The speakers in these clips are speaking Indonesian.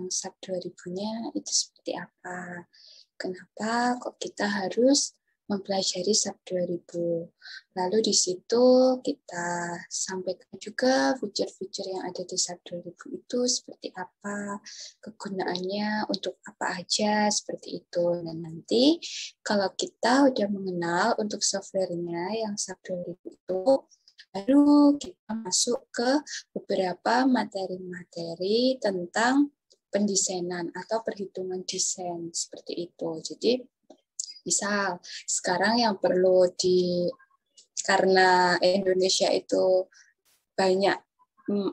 tentang SAP 2000-nya itu seperti apa. Kenapa kok kita harus mempelajari SAP 2000. Lalu di situ kita sampaikan juga fitur-fitur yang ada di SAP 2000 itu seperti apa, kegunaannya untuk apa aja, seperti itu. Dan nanti kalau kita udah mengenal untuk softwarenya yang SAP 2000 itu, baru kita masuk ke beberapa materi-materi tentang pendesainan atau perhitungan desain, seperti itu. Jadi misal sekarang yang perlu karena Indonesia itu banyak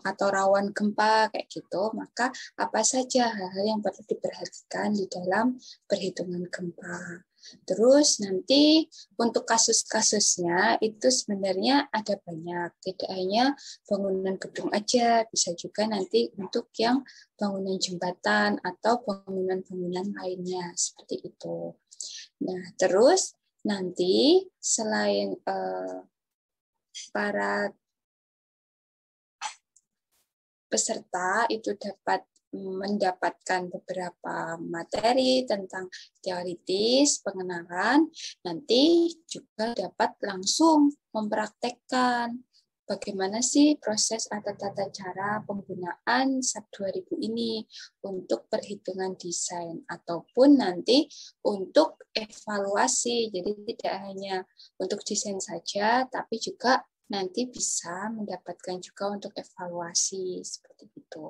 atau rawan gempa kayak gitu, maka apa saja hal-hal yang perlu diperhatikan di dalam perhitungan gempa. Terus nanti untuk kasus-kasusnya itu sebenarnya ada banyak, tidak hanya bangunan gedung aja, bisa juga nanti untuk yang bangunan jembatan atau bangunan-bangunan lainnya, seperti itu. Nah, terus nanti selain para peserta itu dapat mendapatkan beberapa materi tentang teoritis, pengenalan, nanti juga dapat langsung mempraktekkan bagaimana sih proses atau tata cara penggunaan SAP 2000 ini untuk perhitungan desain ataupun nanti untuk evaluasi. Jadi tidak hanya untuk desain saja, tapi juga nanti bisa mendapatkan juga untuk evaluasi seperti itu.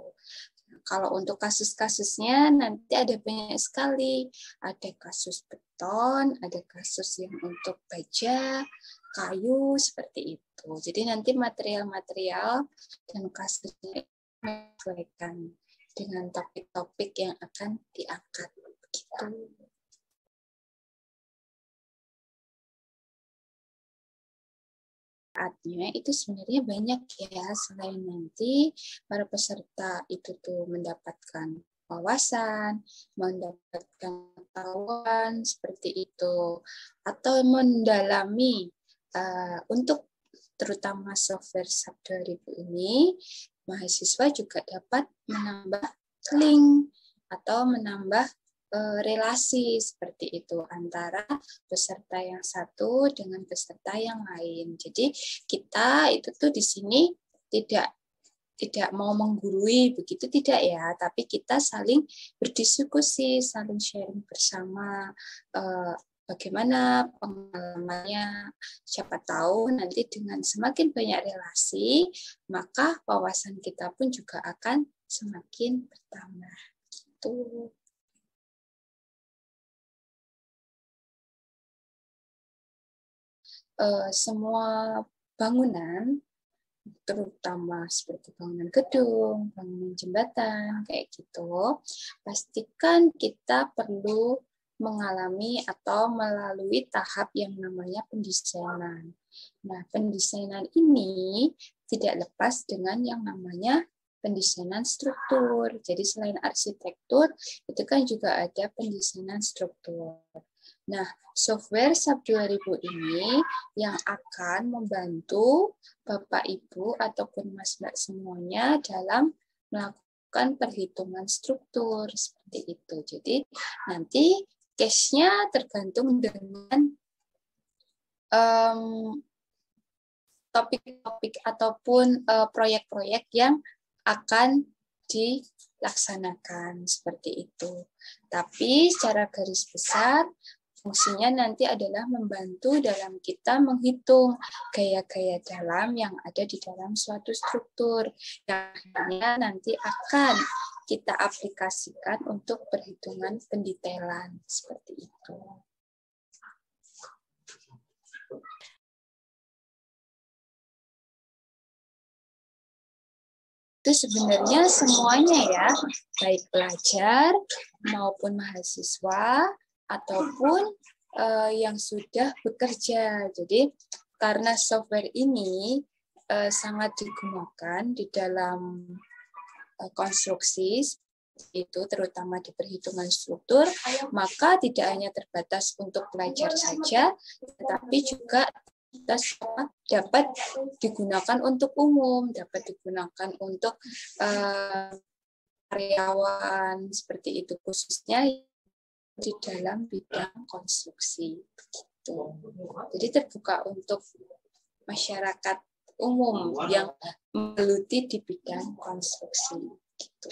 Nah, kalau untuk kasus-kasusnya nanti ada banyak sekali. Ada kasus beton, ada kasus yang untuk baja, kayu, seperti itu. Jadi nanti material-material dan kasusnya menyesuaikan dengan topik-topik yang akan diangkat. Begitu. Saatnya itu sebenarnya banyak ya, selain nanti para peserta itu tuh mendapatkan wawasan, mendapatkan pengetahuan seperti itu, atau mendalami untuk terutama software SAP 2000 ini, mahasiswa juga dapat menambah link atau menambah relasi seperti itu antara peserta yang satu dengan peserta yang lain. Jadi kita itu tuh di sini tidak mau menggurui begitu, tidak ya, tapi kita saling berdiskusi, saling sharing bersama bagaimana pengalamannya. Siapa tahu nanti dengan semakin banyak relasi, maka wawasan kita pun juga akan semakin bertambah. Gitu. Semua bangunan, terutama seperti bangunan gedung, bangunan jembatan, kayak gitu, pastikan kita perlu mengalami atau melalui tahap yang namanya pendesainan. Nah, pendesainan ini tidak lepas dengan yang namanya pendesainan struktur. Jadi selain arsitektur, itu kan juga ada pendesainan struktur. Nah, software SAP 2000 ini yang akan membantu Bapak, Ibu, ataupun Mas, Mbak semuanya dalam melakukan perhitungan struktur seperti itu. Jadi nanti case-nya tergantung dengan topik-topik ataupun proyek-proyek yang akan dilaksanakan seperti itu. Tapi secara garis besar, fungsinya nanti adalah membantu dalam kita menghitung gaya-gaya dalam yang ada di dalam suatu struktur yang nanti akan kita aplikasikan untuk perhitungan pendetailan seperti itu. Itu sebenarnya semuanya ya, baik pelajar maupun mahasiswa ataupun yang sudah bekerja. Jadi karena software ini sangat digunakan di dalam konstruksi itu, terutama di perhitungan struktur, maka tidak hanya terbatas untuk pelajar saja, tetapi juga dapat digunakan untuk umum, dapat digunakan untuk karyawan seperti itu, khususnya di dalam bidang konstruksi. Begitu. Jadi terbuka untuk masyarakat umum yang menggeluti di bidang konstruksi. Gitu.